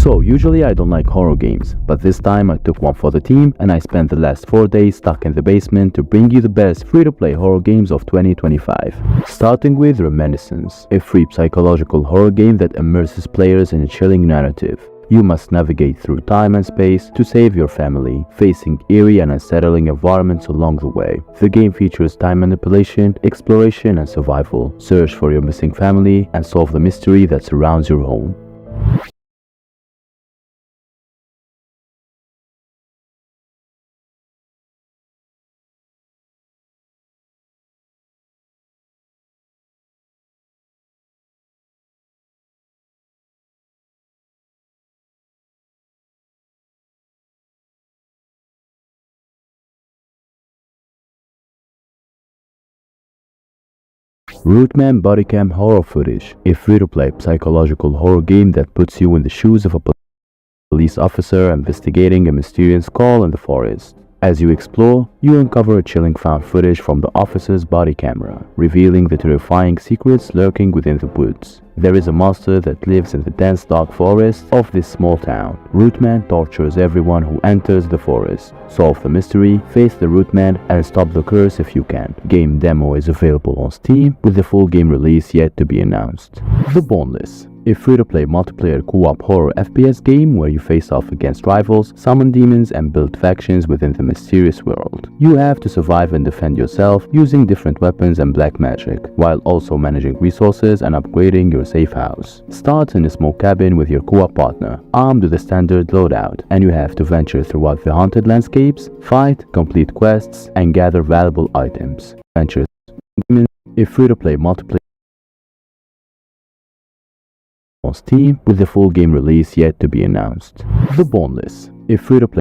So usually I don't like horror games, but this time I took one for the team and I spent the last 4 days stuck in the basement to bring you the best free-to-play horror games of 2025. Starting with Reminiscence, a free psychological horror game that immerses players in a chilling narrative. You must navigate through time and space to save your family, facing eerie and unsettling environments along the way. The game features time manipulation, exploration and survival. Search for your missing family and solve the mystery that surrounds your home. Rootman Bodycam Horror Footage, a free-to-play psychological horror game that puts you in the shoes of a police officer investigating a mysterious call in the forest. As you explore, you uncover chilling found footage from the officer's body camera, revealing the terrifying secrets lurking within the woods. There is a monster that lives in the dense dark forest of this small town. Rootman tortures everyone who enters the forest. Solve the mystery, face the Rootman, and stop the curse if you can. Game demo is available on Steam, with the full game release yet to be announced. The Boneless, a free-to-play multiplayer co-op horror FPS game where you face off against rivals, summon demons, and build factions within the mysterious world. You have to survive and defend yourself using different weapons and black magic, while also managing resources and upgrading your safe house. Start in a small cabin with your co-op partner, armed with a standard loadout, and you have to venture throughout the haunted landscapes, fight, complete quests, and gather valuable items. Adventures, a free-to-play multiplayer on Steam, with the full game release yet to be announced. The Boneless, a free-to-play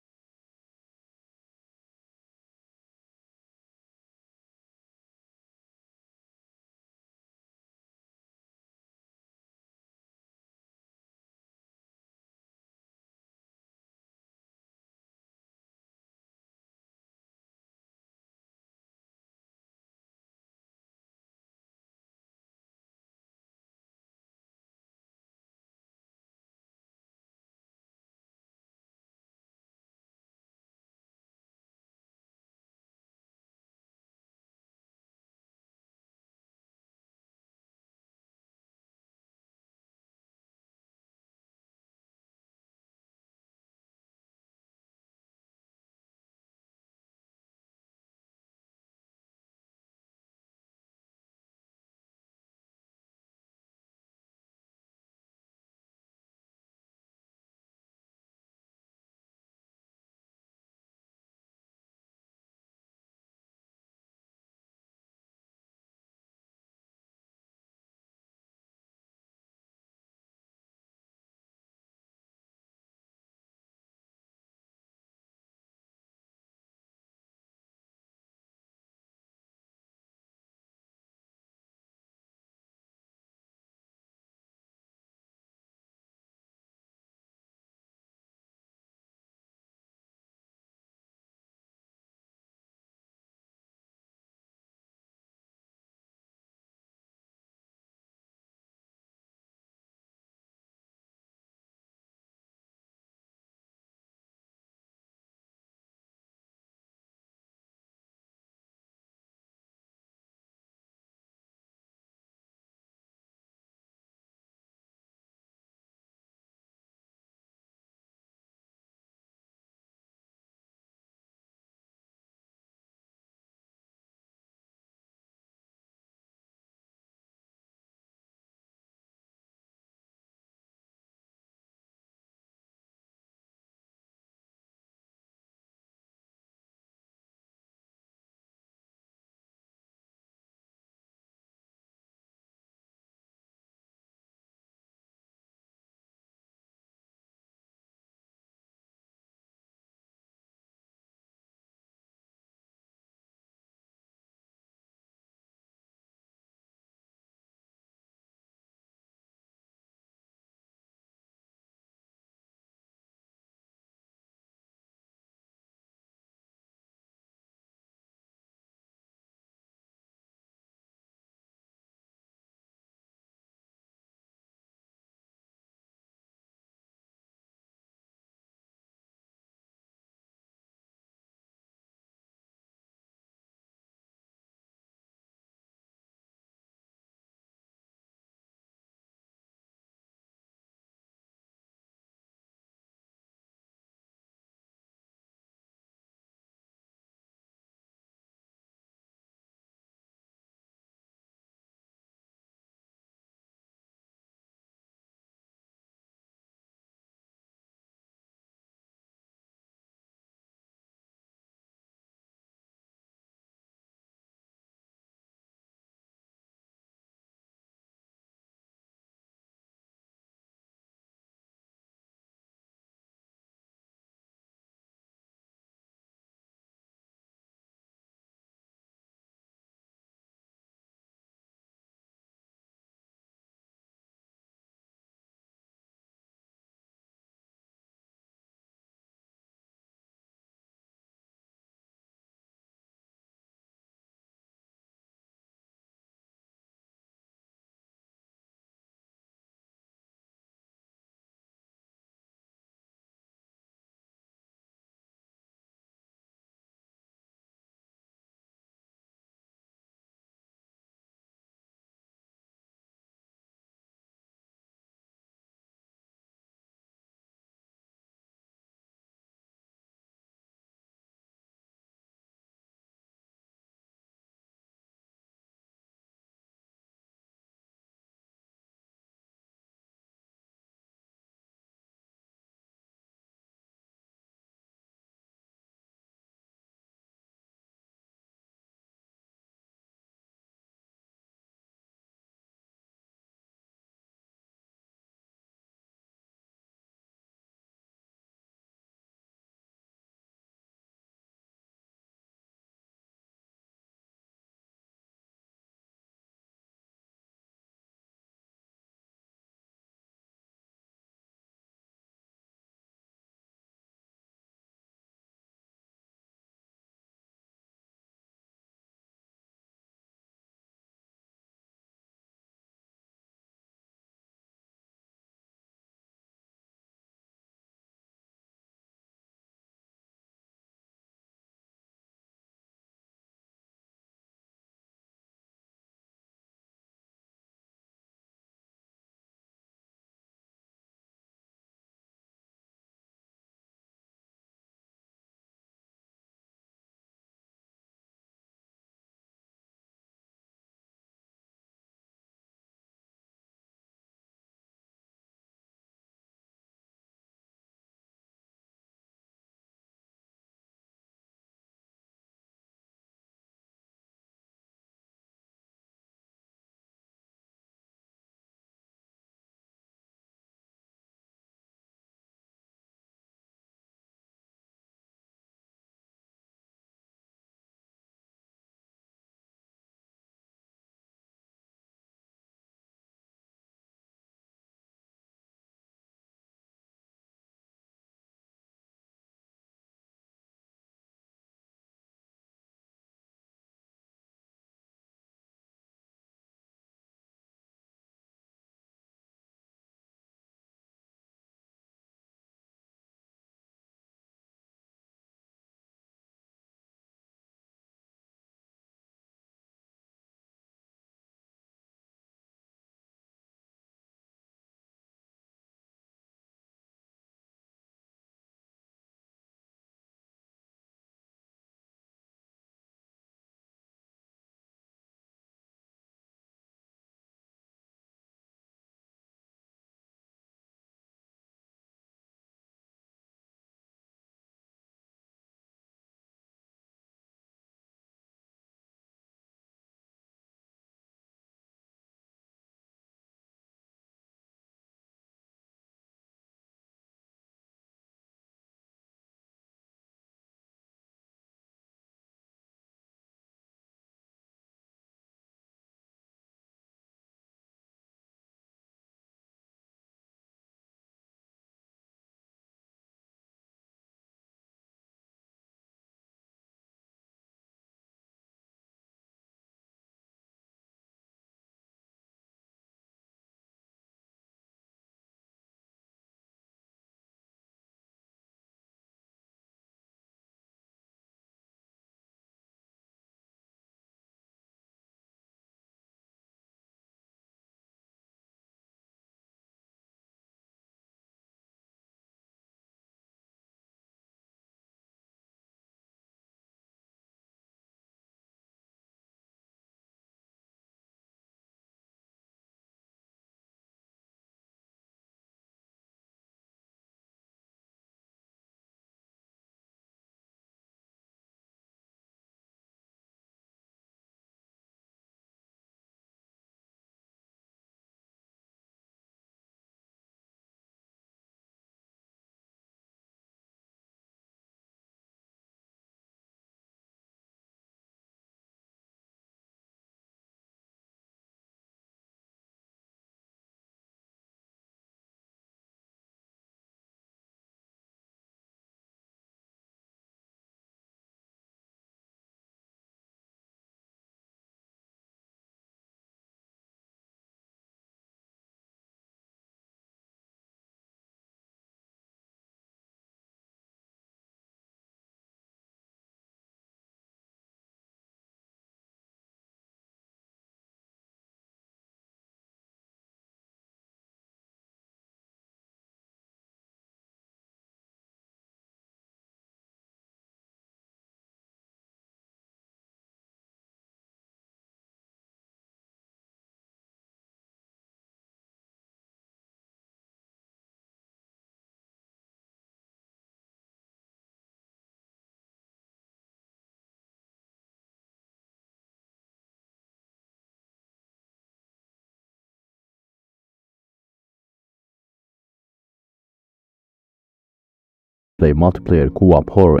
play multiplayer co-op horror.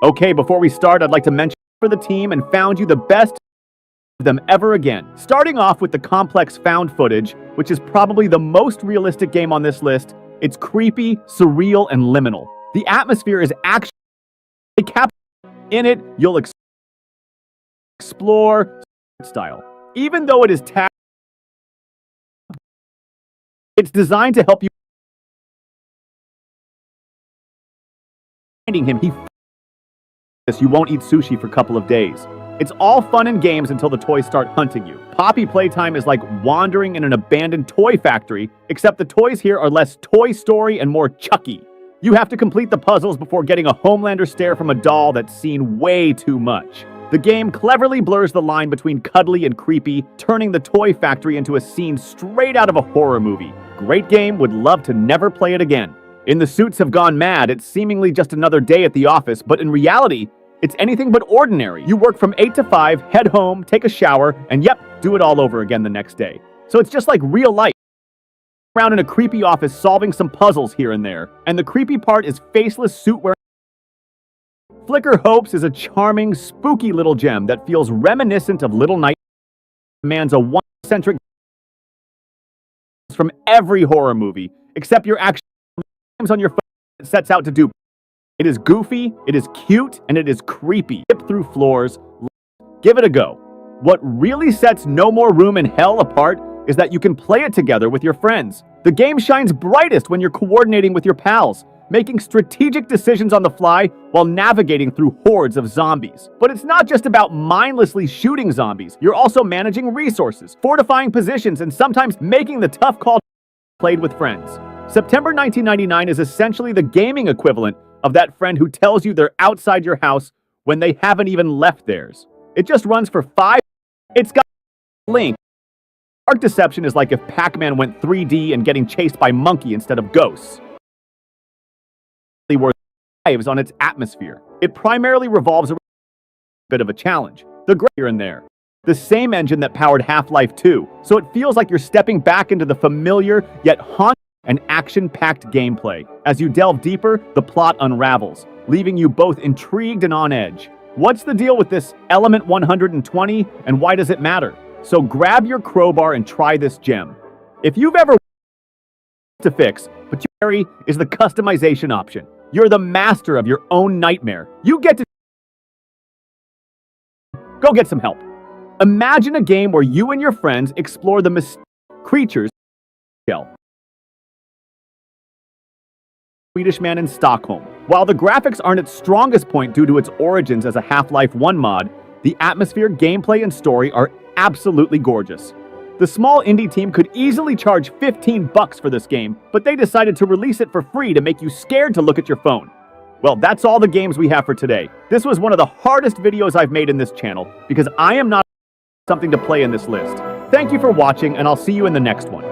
Okay, before we start, I'd like to mention for the team and found you the best of them ever again. Starting off with the complex found footage, which is probably the most realistic game on this list. It's creepy, surreal, and liminal. The atmosphere is actually captured. In it, you'll explore style. Even though it is tagged, it's designed to help you finding him. You won't eat sushi for a couple of days. It's all fun and games until the toys start hunting you. Poppy playtime is like wandering in an abandoned toy factory, except the toys here are less Toy Story and more Chucky. You have to complete the puzzles before getting a Homelander stare from a doll that's seen way too much. The game cleverly blurs the line between cuddly and creepy, turning the toy factory into a scene straight out of a horror movie. Great game, would love to never play it again. In The Suits Have Gone Mad, it's seemingly just another day at the office, but in reality, it's anything but ordinary. You work from 8 to 5, head home, take a shower, and yep, do it all over again the next day. So it's just like real life. Around in a creepy office solving some puzzles here and there. And the creepy part is faceless suit wearing. Flicker Hopes is a charming, spooky little gem that feels reminiscent of Little Night. Demands a one-centric from every horror movie, except your action on your phone it sets out to do. It is goofy, it is cute, and it is creepy. Skip through floors. Give it a go. What really sets No More Room in Hell apart is that you can play it together with your friends. The game shines brightest when you're coordinating with your pals, making strategic decisions on the fly while navigating through hordes of zombies. But it's not just about mindlessly shooting zombies. You're also managing resources, fortifying positions, and sometimes making the tough call played with friends. September 1999 is essentially the gaming equivalent of that friend who tells you they're outside your house when they haven't even left theirs. It just runs for 5. It's got a link. Dark Deception is like if Pac-Man went 3D and getting chased by monkey instead of ghosts. Worth lives on its atmosphere. It primarily revolves around a bit of a challenge. The gray here and there. The same engine that powered Half-Life 2, so it feels like you're stepping back into the familiar yet haunting and action-packed gameplay. As you delve deeper, the plot unravels, leaving you both intrigued and on edge. What's the deal with this Element 120, and why does it matter? So grab your crowbar and try this gem. If you've ever to fix, but you is the customization option. You're the master of your own nightmare. You get to go get some help. Imagine a game where you and your friends explore the mysterious creatures. Swedish man in Stockholm. While the graphics aren't its strongest point due to its origins as a Half-Life 1 mod, the atmosphere, gameplay, and story are absolutely gorgeous. The small indie team could easily charge $15 for this game, but they decided to release it for free to make you scared to look at your phone. Well, that's all the games we have for today. This was one of the hardest videos I've made in this channel because I am not something to play in this list. Thank you for watching, and I'll see you in the next one.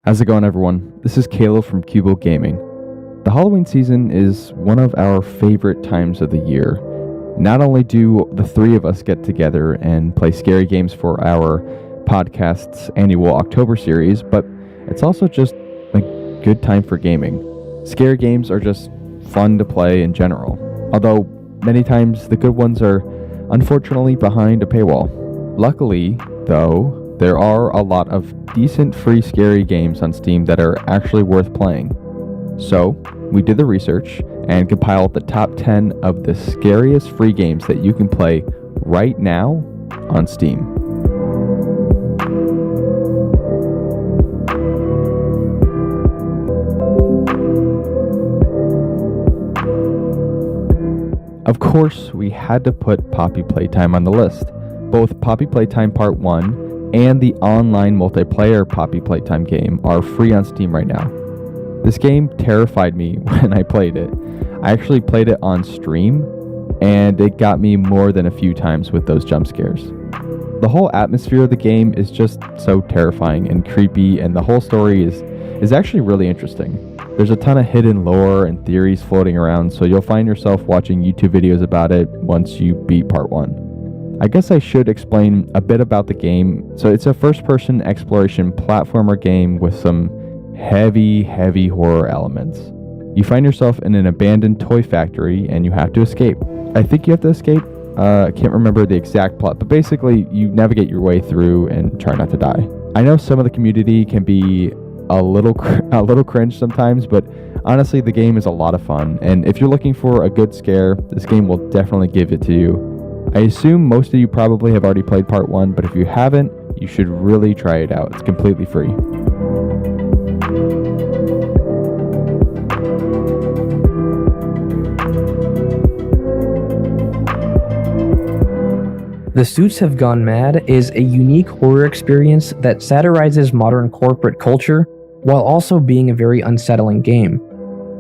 How's it going, everyone? This is Caleb from Cubo Gaming. The Halloween season is one of our favorite times of the year. Not only do the three of us get together and play scary games for our podcast's annual October series, but it's also just a good time for gaming. Scary games are just fun to play in general, although many times the good ones are unfortunately behind a paywall. Luckily, though, there are a lot of decent free scary games on Steam that are actually worth playing. So, we did the research and compiled the top 10 of the scariest free games that you can play right now on Steam. Of course, we had to put Poppy Playtime on the list. Both Poppy Playtime Part 1 and the online multiplayer Poppy Playtime game are free on Steam right now. This game terrified me when I played it. I actually played it on stream, and it got me more than a few times with those jump scares. The whole atmosphere of the game is just so terrifying and creepy, and the whole story is actually really interesting. There's a ton of hidden lore and theories floating around, so you'll find yourself watching YouTube videos about it once you beat Part 1. I guess I should explain a bit about the game. So it's a first-person exploration platformer game with some heavy horror elements. You find yourself in an abandoned toy factory and you have to escape. I think you have to escape. I can't remember the exact plot, but basically you navigate your way through and try not to die. I know some of the community can be a little cringe sometimes, but honestly the game is a lot of fun, and if you're looking for a good scare, this game will definitely give it to you. I assume most of you probably have already played Part 1, but if you haven't, you should really try it out. It's completely free. The Suits Have Gone Mad is a unique horror experience that satirizes modern corporate culture while also being a very unsettling game.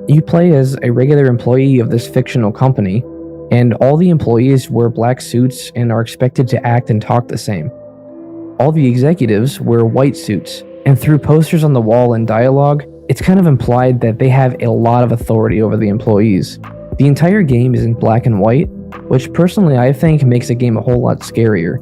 You play as a regular employee of this fictional company, and all the employees wear black suits and are expected to act and talk the same. All the executives wear white suits, and through posters on the wall and dialogue, it's kind of implied that they have a lot of authority over the employees. The entire game is in black and white, which personally I think makes the game a whole lot scarier.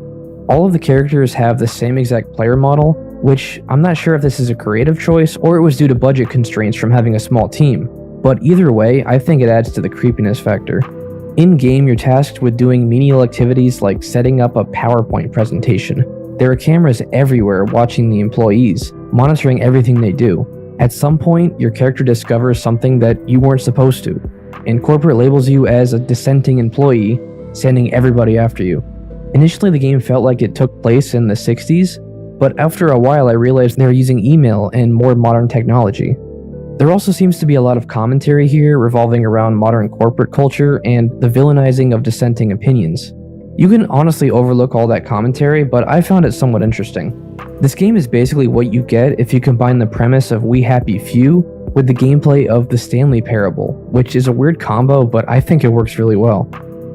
All of the characters have the same exact player model, which I'm not sure if this is a creative choice or it was due to budget constraints from having a small team, but either way, I think it adds to the creepiness factor. In-game, you're tasked with doing menial activities like setting up a PowerPoint presentation. There are cameras everywhere watching the employees, monitoring everything they do. At some point, your character discovers something that you weren't supposed to, and corporate labels you as a dissenting employee, sending everybody after you. Initially, the game felt like it took place in the 60s, but after a while I realized they were using email and more modern technology. There also seems to be a lot of commentary here revolving around modern corporate culture and the villainizing of dissenting opinions. You can honestly overlook all that commentary, but I found it somewhat interesting. This game is basically what you get if you combine the premise of We Happy Few with the gameplay of the Stanley Parable, which is a weird combo, but I think it works really well.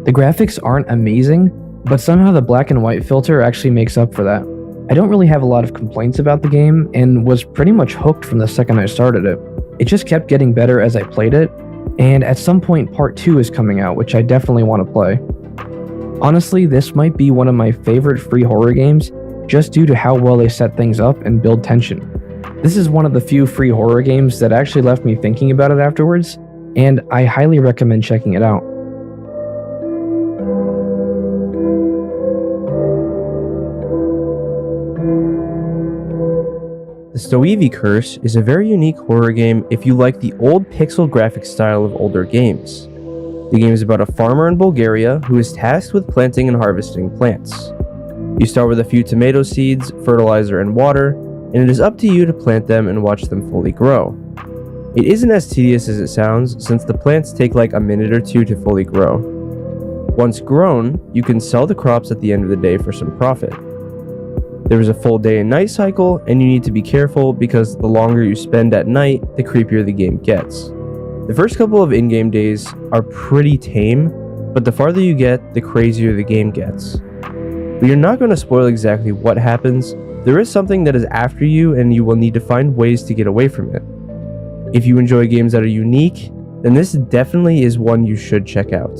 The graphics aren't amazing, but somehow the black and white filter actually makes up for that. I don't really have a lot of complaints about the game, and was pretty much hooked from the second I started it. It just kept getting better as I played it, and at some point part 2 is coming out, which I definitely want to play. Honestly, this might be one of my favorite free horror games, just due to how well they set things up and build tension. This is one of the few free horror games that actually left me thinking about it afterwards, and I highly recommend checking it out. The Stoevy Curse is a very unique horror game if you like the old pixel graphic style of older games. The game is about a farmer in Bulgaria who is tasked with planting and harvesting plants. You start with a few tomato seeds, fertilizer, and water, and it is up to you to plant them and watch them fully grow. It isn't as tedious as it sounds, since the plants take like a minute or two to fully grow. Once grown, you can sell the crops at the end of the day for some profit. There is a full day and night cycle, and you need to be careful because the longer you spend at night, the creepier the game gets. The first couple of in-game days are pretty tame, but the farther you get, the crazier the game gets. We are not going to spoil exactly what happens. There is something that is after you, and you will need to find ways to get away from it. If you enjoy games that are unique, then this definitely is one you should check out.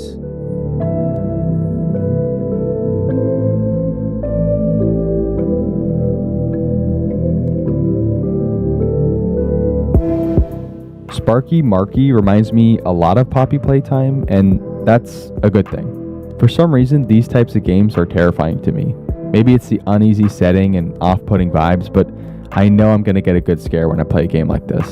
Sparky Marky reminds me a lot of Poppy Playtime, and that's a good thing. For some reason, these types of games are terrifying to me. Maybe it's the uneasy setting and off-putting vibes, but I know I'm going to get a good scare when I play a game like this.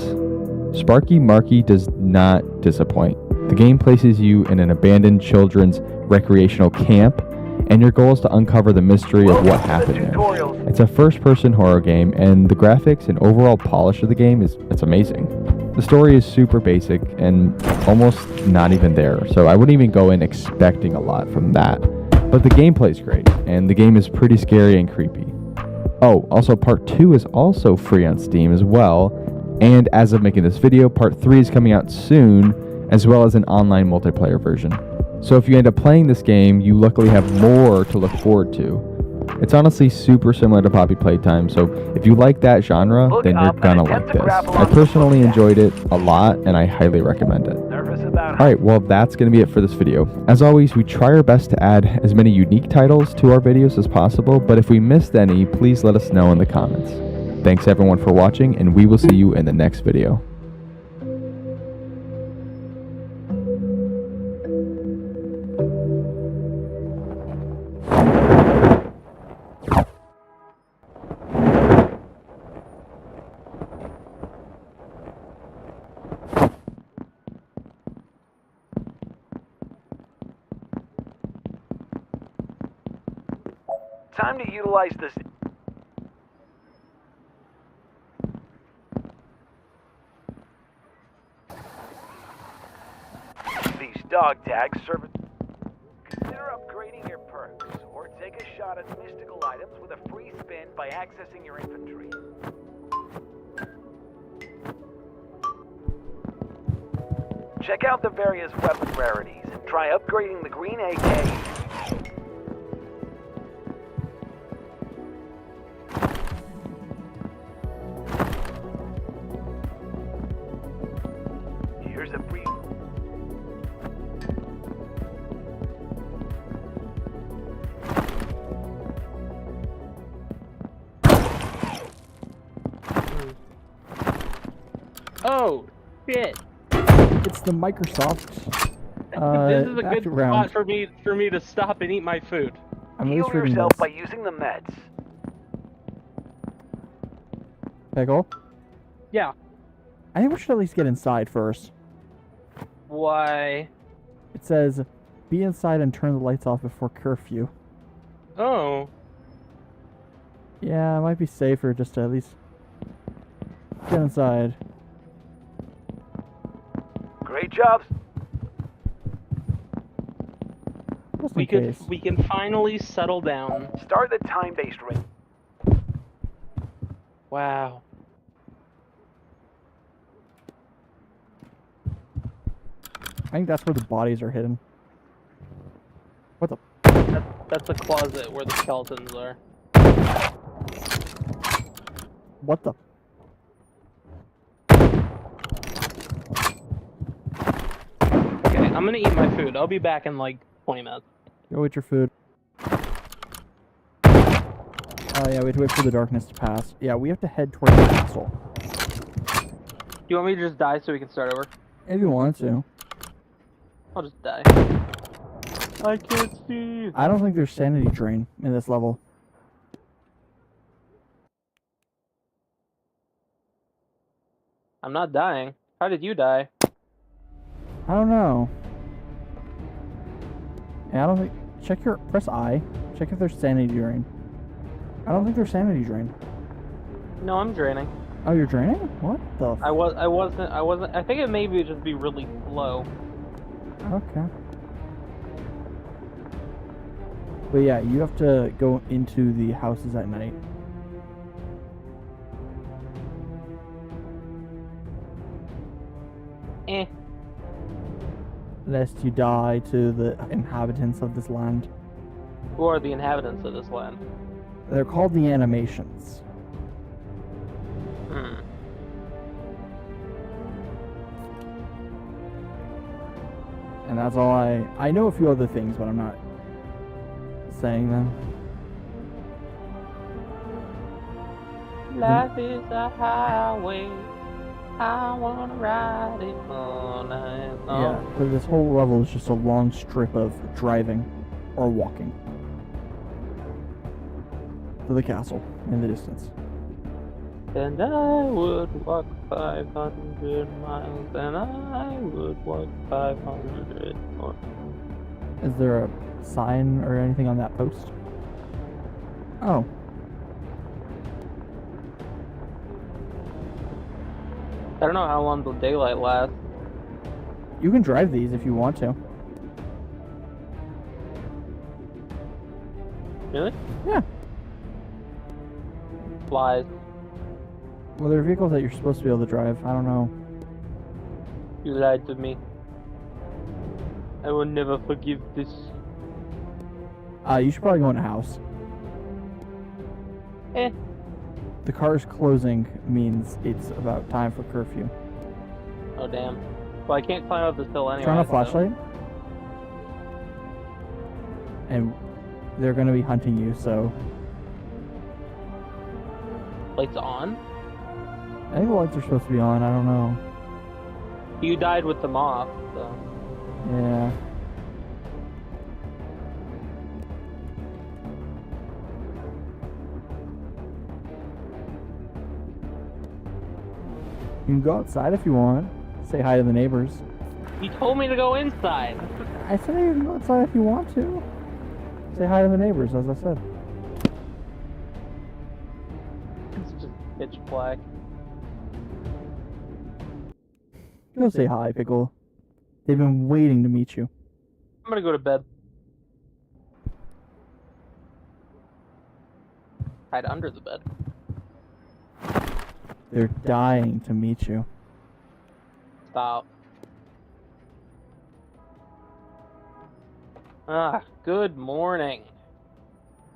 Sparky Marky does not disappoint. The game places you in an abandoned children's recreational camp, and your goal is to uncover the mystery of what happened there. It's a first-person horror game, and the graphics and overall polish of the game it's amazing. The story is super basic and almost not even there, so I wouldn't even go in expecting a lot from that. But the gameplay is great, and the game is pretty scary and creepy. Oh, also part 2 is also free on Steam as well, and as of making this video, part 3 is coming out soon, as well as an online multiplayer version. So if you end up playing this game, you luckily have more to look forward to. It's honestly super similar to Poppy Playtime, so if you like that genre, then you're gonna like this. I personally enjoyed it a lot, and I highly recommend it. Alright, well that's gonna be it for this video. As always, we try our best to add as many unique titles to our videos as possible, but if we missed any, please let us know in the comments. Thanks everyone for watching, and we will see you in the next video. Time to utilize this. These dog tags serve. Consider upgrading your perks, or take a shot at mystical items with a free spin by accessing your inventory. Check out the various weapon rarities and try upgrading the green AK. Here's a free. Oh, shit. It's the Microsoft. This is a good spot for me to stop and eat my food. I'm Heal just reading yourself this. by using the meds. Pickle? Yeah. I think we should at least get inside first. Why? It says, be inside and turn the lights off before curfew. Oh. Yeah, it might be safer just to at least get inside. Great job. Just in case. We can finally settle down. Start the time-based ring. Wow. I think that's where the bodies are hidden. What the? That's the closet where the skeletons are. What the? Okay, I'm gonna eat my food. I'll be back in like 20 minutes. Go eat your food. Oh yeah, we have to wait for the darkness to pass. Yeah, we have to head towards the castle. Do you want me to just die so we can start over? If you want to. I'll just die. I can't see. I don't think there's sanity drain in this level. I'm not dying. How did you die? I don't know. Yeah, I don't think. Check your. Press I. Check if there's sanity drain. I don't think there's sanity drain. No, I'm draining. Oh, you're draining? What the? I wasn't. I think it maybe just be really slow. Okay. But yeah, you have to go into the houses at night. Eh. Lest you die to the inhabitants of this land. Who are the inhabitants of this land? They're called the animations. Hmm. And that's all I know a few other things, but I'm not saying them. Life is a highway. I wanna ride it all night long. Yeah, but this whole level is just a long strip of driving or walking to the castle in the distance. And I would walk 500 miles, and I would walk 500 more. Is there a sign or anything on that post? Oh. I don't know how long the daylight lasts. You can drive these if you want to. Really? Yeah. Lies. Well, there are vehicles that you're supposed to be able to drive. I don't know. You lied to me. I will never forgive this. You should probably go in a house. Eh. The car's closing means it's about time for curfew. Oh, damn. Well, I can't climb up this hill anyway. Turn on a so- flashlight. And they're going to be hunting you, so... Lights on? I think the lights are supposed to be on. I don't know. You died with them off, so... Yeah. You can go outside if you want. Say hi to the neighbors. You told me to go inside! I said you can go outside if you want to. Say hi to the neighbors, as I said. It's just pitch black. Go say hi, Pickle. They've been waiting to meet you. I'm gonna go to bed. Hide under the bed. They're dying to meet you. Stop. Ah, good morning.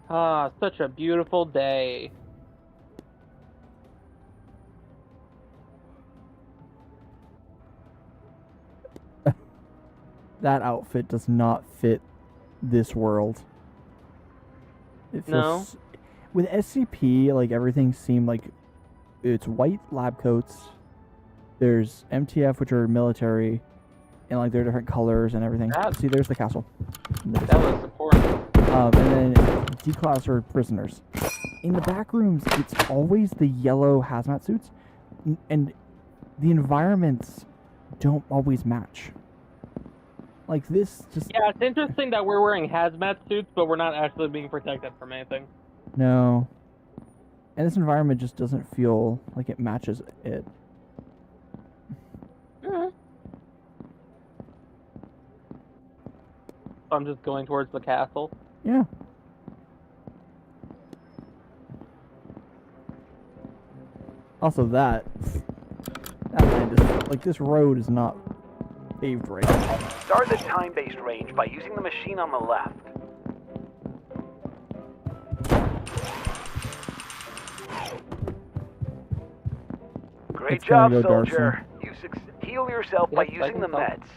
Ah, such a beautiful day. That outfit does not fit this world. It feels, with SCP, like everything seemed like it's white lab coats. There's MTF, which are military, and like they're different colors and everything. See, there's the castle. That was important. And then D-class are prisoners. In the back rooms, it's always the yellow hazmat suits, and the environments don't always match. Like this, just Yeah, it's interesting that we're wearing hazmat suits, but we're not actually being protected from anything. no. And this environment just doesn't feel like it matches it. I'm just going towards the castle. Yeah. Also, that land is like this road is not paved right. Start the time-based range by using the machine on the left. Great It's gonna job, go dark soldier. You heal yourself by Yes, I using can the tell. meds.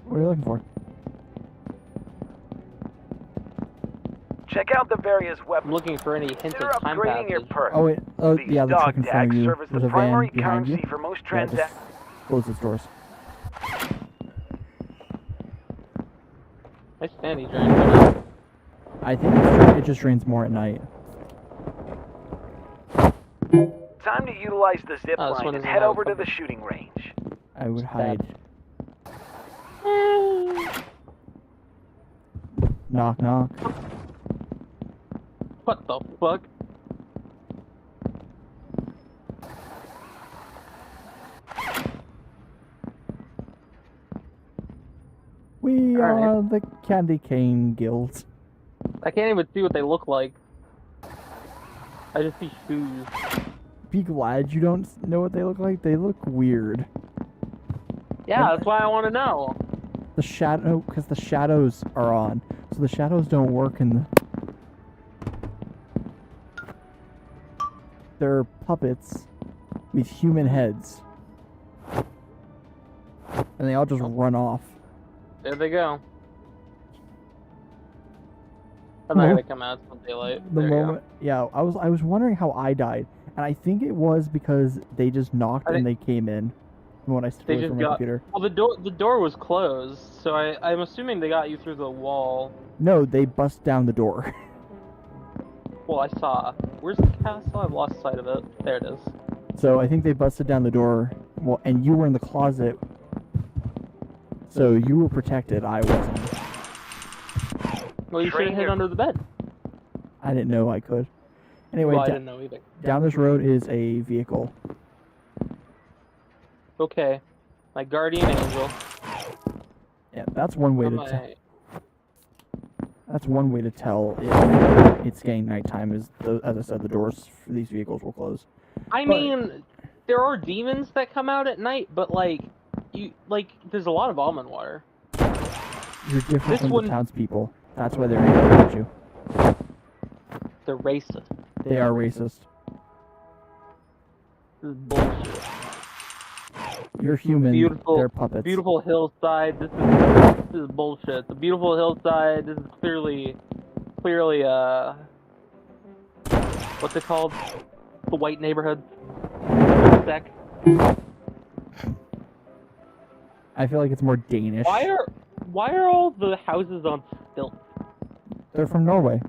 What are you looking for? Check out the various I'm weapons. looking for any hint Consider of time upgrading your passage. perks. Oh wait. Oh These yeah, the dog truck in front of tags you. serve as There's the a van primary behind you. currency for most Yeah, transactions. just close its doors. Nice sandy drain. I think it just rains more at night. Time to utilize the zip Oh, this line one and isn't head out over to of the shooting range. I would hide. Knock knock. What the fuck? We are Alright. the Candy Cane Guild. I can't even see what they look like. I just see shoes. Be glad you don't know what they look like. They look weird. Yeah, And- that's why I want to know. The shadow, because the shadows are on, so the shadows don't work in the. They're puppets with human heads, and they all just run off. There they go. I'm not Well, gonna come out until daylight. The There you go. moment, yeah, I was wondering how I died, and I think it was because they just knocked I and they came in when I stood They away just from my got. computer. Well, the door was closed, so I'm assuming they got you through the wall. No, they bust down the door. Well, I saw. Where's the castle? I've lost sight of it. There it is. So I think they busted down the door. Well, and you were in the closet, so you were protected. I wasn't. Well, you should have Train hid your- under the bed. I didn't know I could. Anyway, Well, I da- didn't know either. down this road is a vehicle. Okay. My guardian angel. Yeah, that's one way Am to tell. I- That's one way to tell if it's getting nighttime. Is as I said, the doors for these vehicles will close. I But- mean, there are demons that come out at night, but there's a lot of almond water. You're different This from one- the townspeople. That's why they're angry at you. They're racist. They are racist. This is bullshit. You're human. Beautiful, They're puppets. beautiful hillside. This is bullshit. The beautiful hillside. This is clearly, what's it called? The white neighborhood. Sec. I feel like it's more Danish. Why are all the houses on stilts? They're from Norway.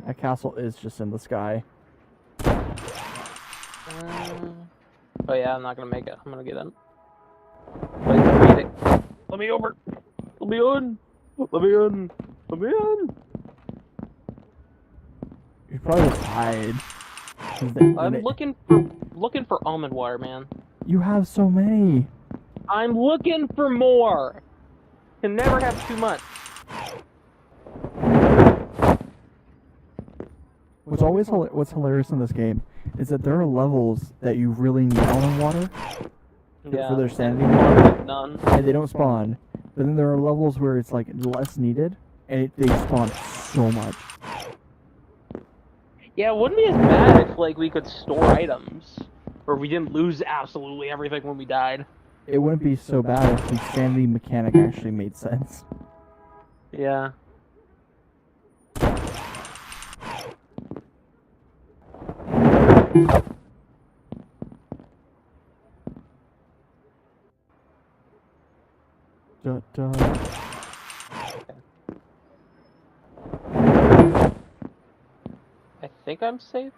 That castle is just in the sky. Oh yeah, I'm not gonna make it. I'm gonna get in. Wait. Let me over. Let me in. Let me in. Let me in. You should probably just hide. 'Cause they- I'm they- looking for almond water, man. You have so many. I'm looking for more. Can never have too much. What's hilarious in this game is that there are levels that you really need almond water Yeah. for their sanity and bar, like none. and they don't spawn. But then there are levels where it's like less needed, and they spawn so much. Yeah, it wouldn't be as bad if we could store items, or we didn't lose absolutely everything when we died. It wouldn't be so bad if the sanity mechanic actually made sense. Yeah. Da, da. I think I'm safe.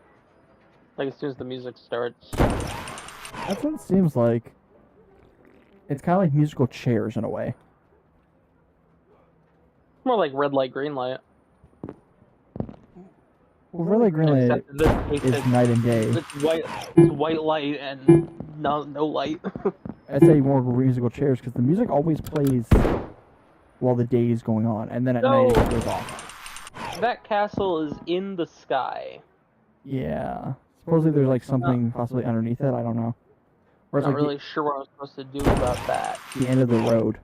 Like, as soon as the music starts. That's what it seems like. It's kind of like musical chairs in a way. More like red light, green light. Well, really, green light Except in this case, is night and day. It's white light and no light. I'd say more musical chairs because the music always plays while the day is going on, and then at night it goes off. That castle is in the sky. Yeah. Supposedly there's like something possibly underneath it. I don't know. Or I'm it's not like really sure what I'm supposed to do about that. the end of the road,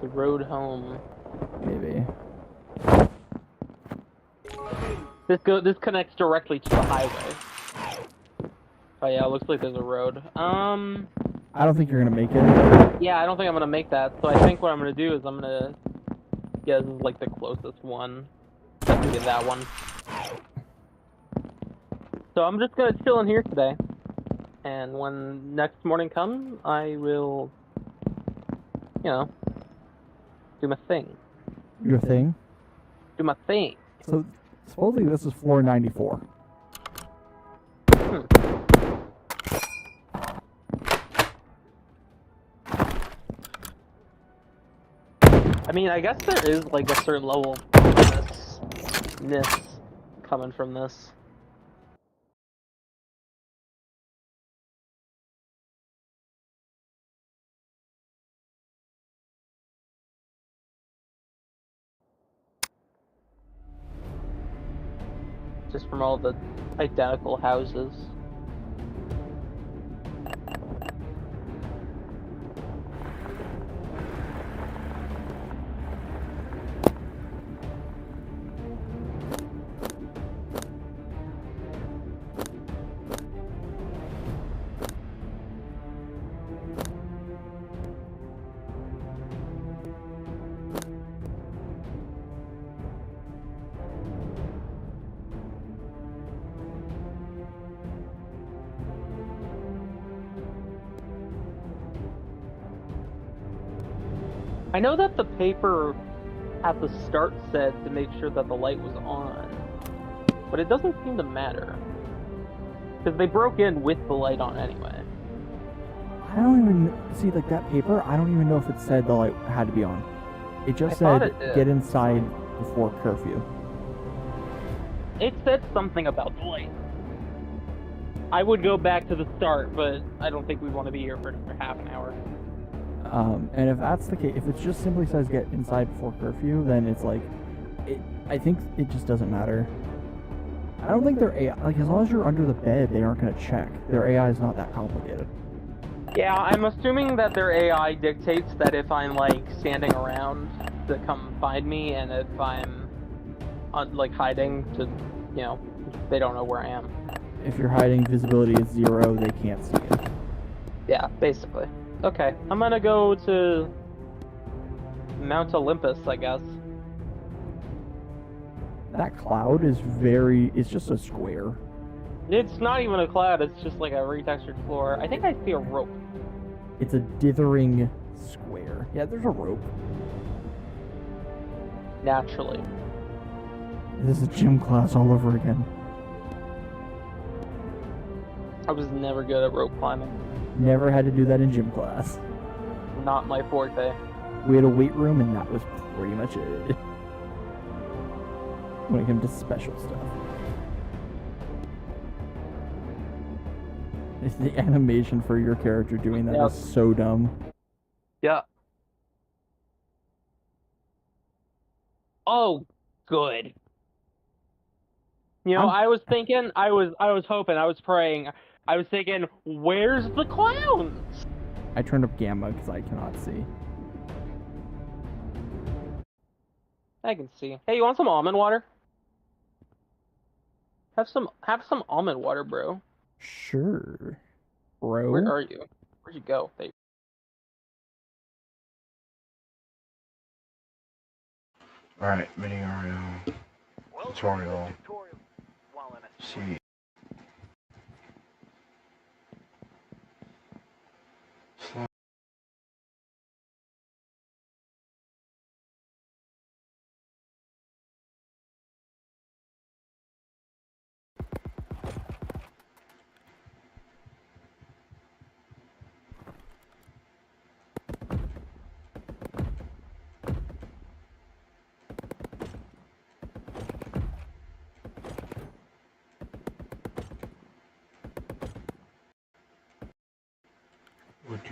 The road home. maybe. This connects directly to the highway. Oh yeah, it looks like there's a road. I don't think you're gonna make it. Yeah, I don't think I'm gonna make that. So I think what I'm gonna do is I'm gonna. Yeah, this is like the closest one. That's gonna be that one. So I'm just gonna chill in here today, and when next morning comes, I will, you know, do my thing. Your thing. Do my thing. So supposedly this is floor 94. I mean, I guess there is like a certain level of ness coming from this. Just from all the identical houses. I know that the paper at the start said to make sure that the light was on, but it doesn't seem to matter. Because they broke in with the light on anyway. I don't even see like that paper. I don't even know if it said the light had to be on. It just said get inside before curfew. It said something about the light. I would go back to the start, but I don't think we want to be here for another half an hour. And if that's the case, if it just simply says get inside before curfew, then it's like, I think it just doesn't matter. I don't think their AI, like as long as you're under the bed, they aren't going to check. Their AI is not that complicated. Yeah, I'm assuming that their AI dictates that if I'm like standing around to come find me, and if I'm like hiding to, you know, they don't know where I am. If you're hiding, visibility is 0, they can't see you. Yeah, basically. Okay, I'm gonna go to Mount Olympus, I guess. That cloud is it's just a square. It's not even a cloud, it's just like a retextured floor. I think I see a rope. It's a dithering square. Yeah, there's a rope. Naturally. This is gym class all over again. I was never good at rope climbing. Never had to do that in gym class. Not my forte. We had a weight room, and that was pretty much it. When it came to special stuff. It's the animation for your character doing that is so dumb. Yeah. Oh, good. You know, I was thinking, I was hoping, I was praying, I was thinking, where's the clowns? I turned up gamma because I cannot see. I can see. Hey, you want some almond water? Have some almond water, bro. Sure, bro. Where are you? Where'd you go? There. Alright, video tutorial. See.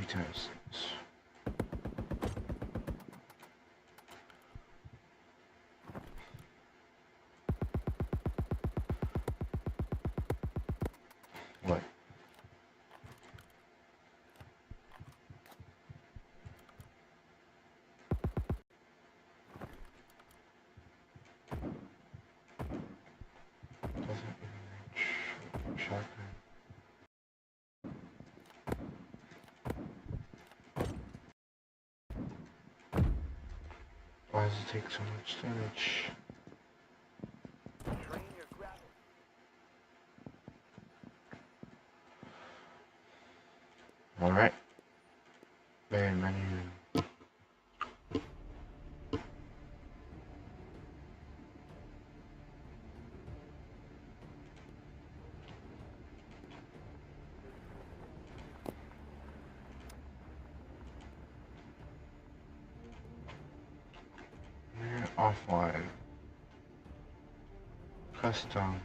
times 6. What? Doesn't even reach shotgun. Why does it take so much damage? Train your grapple. Alright. Very many. Offline. Custom.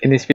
In this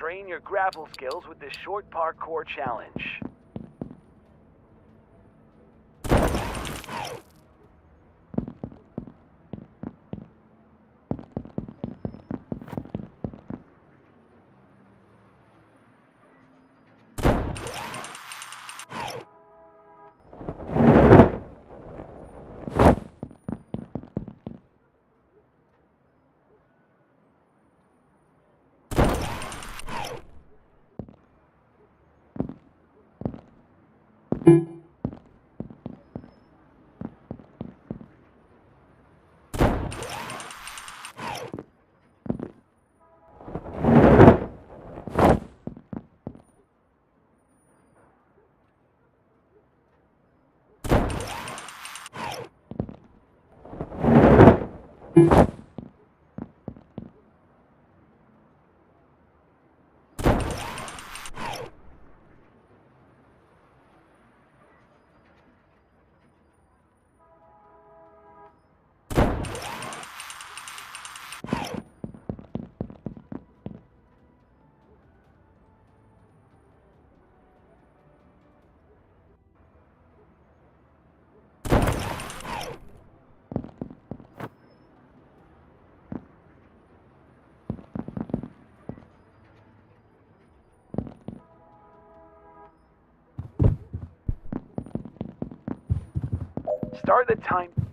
Train your grapple skills with this short parkour challenge. Start the time.